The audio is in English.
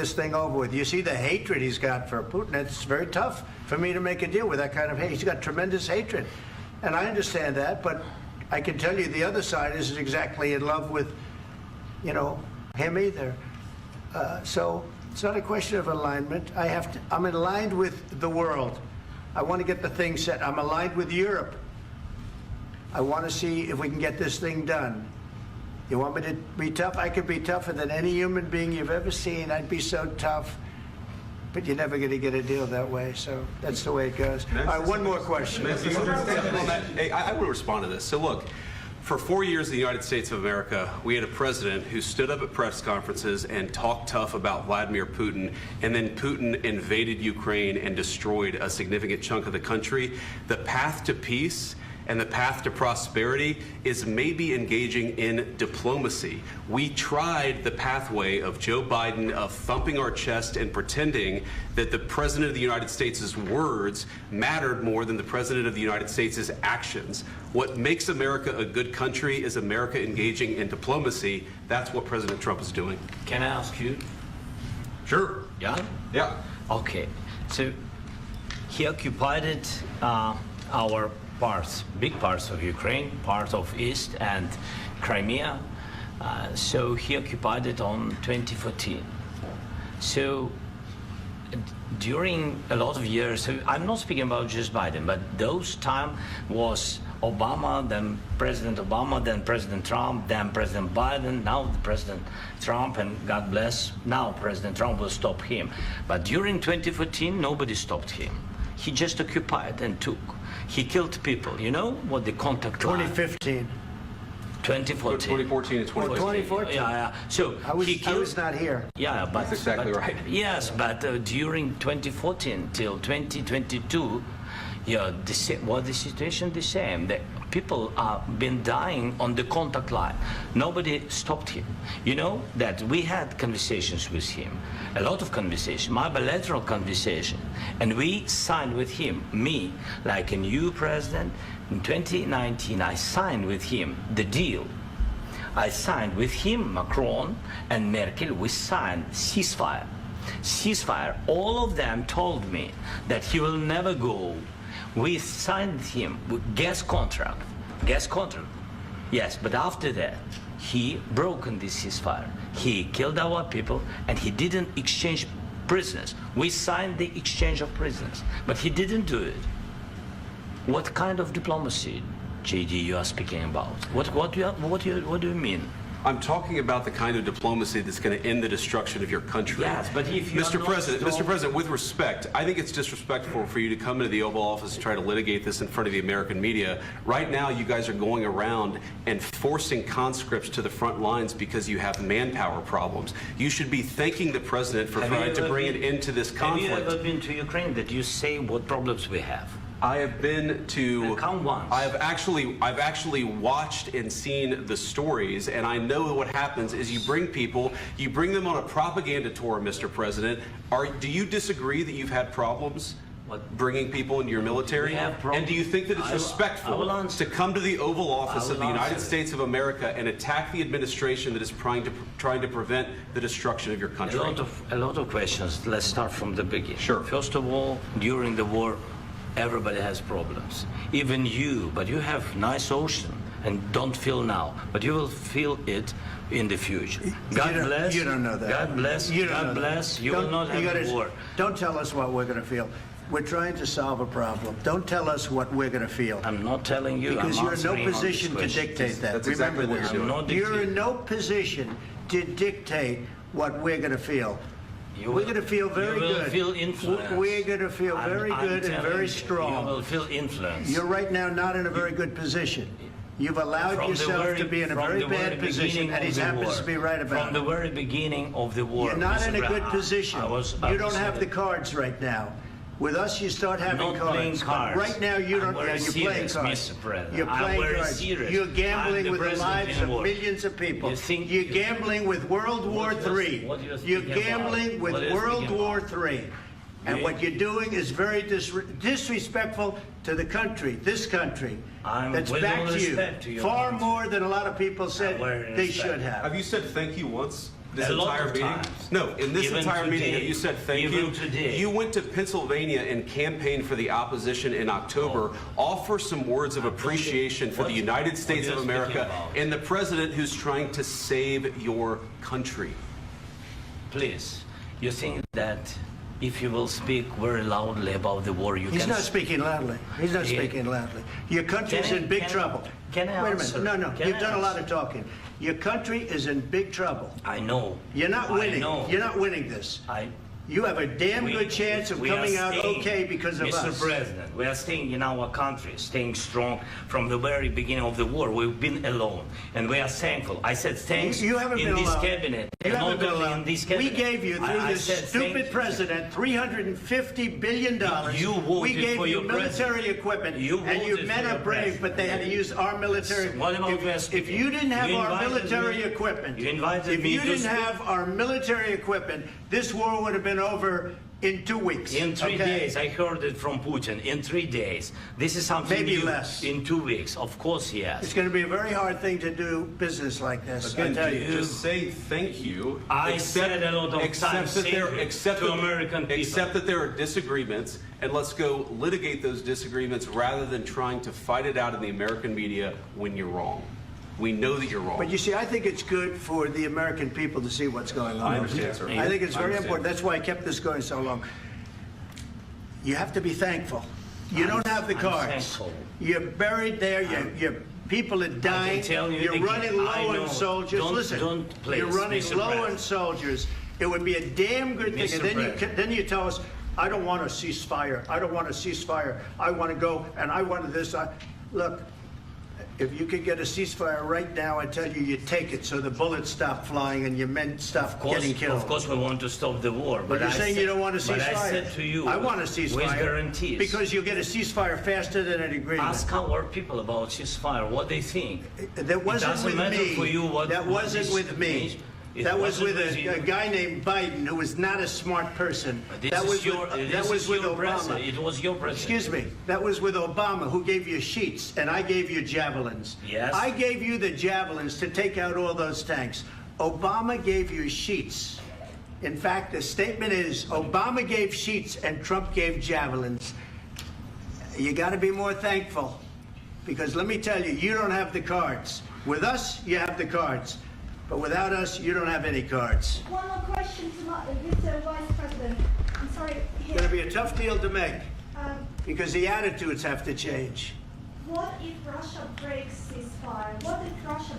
this thing over with. You see the hatred he's got for Putin. It's very tough for me to make a deal with that kind of hate. He's got tremendous hatred. And I understand that, but I can tell you the other side isn't exactly in love with, you know, him either. So it's not a question of alignment. I'm aligned with the world. I want to get the thing set. I'm aligned with Europe. I want to see if we can get this thing done. You want me to be tough? I could be tougher than any human being you've ever seen. I'd be so tough. But you're never going to get a deal that way, so that's the way it goes. All right, one more question. Hey, I will respond to this. So look, for 4 years in the United States of America, we had a president who stood up at press conferences and talked tough about Vladimir Putin, and then Putin invaded Ukraine and destroyed a significant chunk of the country. The path to peace and the path to prosperity is maybe engaging in diplomacy. We tried the pathway of Joe Biden of thumping our chest and pretending that the President of the United States' words mattered more than the President of the United States' actions. What makes America a good country is America engaging in diplomacy. That's what President Trump is doing. Can I ask you? Sure. Yeah? Yeah. Okay. So he occupied our parts, big parts of Ukraine, part of East and Crimea. So he occupied it on 2014. So during a lot of years, so I'm not speaking about just Biden, but those time was Obama, then President Obama, then President Trump, then President Biden, now the President Trump, and God bless, now President Trump will stop him. But during 2014, nobody stopped him. He just occupied and took. He killed people. You know what the contact line? 2015. 2014. 2014 and 2014. 2014. Yeah. So I was not here. Yeah, but that's exactly right. Yes, but during 2014 till 2022, yeah, the situation the same. The people have been dying on the contact line. Nobody stopped him. You know that we had conversations with him, a lot of conversation, my bilateral conversation, and we signed with him, me, like a new president. In 2019, I signed with him the deal. I signed with him, Macron and Merkel, we signed ceasefire. Ceasefire, all of them told me that he will never go. We signed with him with gas contract. Yes, but after that, he broken this ceasefire. He killed our people and he didn't exchange prisoners. We signed the exchange of prisoners, but he didn't do it. What kind of diplomacy, JD, you are speaking about? What do you mean? I'm talking about the kind of diplomacy that's going to end the destruction of your country. Yes, but if you Mr. President, with respect, I think it's disrespectful for you to come into the Oval Office and try to litigate this in front of the American media. Right now, you guys are going around and forcing conscripts to the front lines because you have manpower problems. You should be thanking the President for trying to bring it into this conflict. Have you ever been to Ukraine that you say what problems we have? I have been to. Count once. I've actually watched and seen the stories, and I know what happens is you bring them on a propaganda tour, Mr. President. Do you disagree that you've had problems bringing people into your military? And do you think that it's respectful to come to the Oval Office of the United States of America and attack the administration that is trying to prevent the destruction of your country? A lot of questions. Let's start from the beginning. Sure. First of all, during the war, everybody has problems, even you, but you have nice ocean and don't feel now, but you will feel it in the future. God bless. You don't know that. God bless. God bless. You will not have war. Don't tell us what we're going to feel. We're trying to solve a problem. Don't tell us what we're going to feel. I'm not telling you. Because you're in no position to dictate that. That's exactly what you're doing. You're in no position to dictate what we're going to feel. We're going to feel very good. You will feel influence. We're going to feel very good and very strong. You will feel influence. You're right now not in a very good position. You've allowed yourself to be in a very bad position, and he happens to be right about it. From the very beginning of the war. You're not in a good position. You don't have the cards right now. With us, you start having cards. Right now, you don't. You're playing cards. You're playing cards. You're gambling with the lives of millions of people. You're gambling with World War III. You're gambling with World War III. And what you're doing is very disrespectful to the country, this country, that's back to you, far more than a lot of people said they should have. Have you said thank you once? this A lot entire of meeting? times. No, in this Even entire meeting, today. have you said thank Even you? today. You went to Pennsylvania and campaigned for the opposition in October. Offer some words of appreciation for the United States what of you're speaking America about? and the president who's trying to save your country. Please, you think that if you will speak very loudly about the war, you He's can... not speaking loudly. He's not He- speaking loudly. Your country's Can I- in big can I- trouble. can I Wait a answer? minute. No, Can you've I done a lot answer? of talking. Your country is in big trouble. I know. You're not winning. I know. You're not winning this. You have a damn good chance of we are coming out staying, okay because of Mr. us. President, we are staying in our country, staying strong from the very beginning of the war. We've been alone, and we are thankful. I said thanks You haven't in been this alone. cabinet. You and haven't not been only alone. in this We cabinet. gave you, through I this said stupid thank you. president, $350 billion. You voted we gave for you your military president. equipment, You and your voted men for are your brave, president. but they had to use our military. What about West If you didn't have You our invited military me- equipment, you invited if me you to didn't speak- have our military equipment, this war would have been over in 2 weeks. In 3 okay? days, I heard it from Putin. In 3 days, this is something Maybe new. less. In 2 weeks, of course, It's yes. going to be a very hard thing to do business like this. I Again, tell you. just say thank you. I said a lot of Except times that thank there, you except to that- American people. Except that there are disagreements, and let's go litigate those disagreements rather than trying to fight it out in the American media when you're wrong. We know that you're wrong. But you see, I think it's good for the American people to see what's going on. I understand, sir. I think it's I very understand. important. That's why I kept this going so long. You have to be thankful. You don't have the I'm cards. thankful. You're buried there. Your people are dying. tell you You're again, running low I know. on soldiers. Don't- Listen, don't, please, you're running Mr. low on President. soldiers. It would be a damn good thing. Mr. And President. then you tell us, I don't want a ceasefire. I don't want a ceasefire. I want to go, and I want this. Look, if you could get a ceasefire right now, I tell you, you take it so the bullets stop flying and your men stop getting killed. Of course, we want to stop the war. But you're I saying said- you don't want a ceasefire. But I said to you, I want a ceasefire. with guarantees. Because you'll get a ceasefire faster than an agreement. Ask our people about ceasefire, what they think. That wasn't doesn't with matter me. for you what- That what wasn't this with me. means. It That was wasn't with with you. a guy named Biden who was not a smart person. That was with Obama. president. It was your president. Excuse me. That was with Obama, who gave you sheets, and I gave you javelins. Yes. I gave you the javelins to take out all those tanks. Obama gave you sheets. In fact, the statement is Obama gave sheets and Trump gave javelins. You got to be more thankful, because let me tell you, you don't have the cards. With us, you have the cards. But without us, you don't have any cards. One more question to Mr. Vice President. I'm sorry. It's going to be a tough deal to make, Um, because the attitudes have to change. what if Russia breaks ceasefire? What if Russia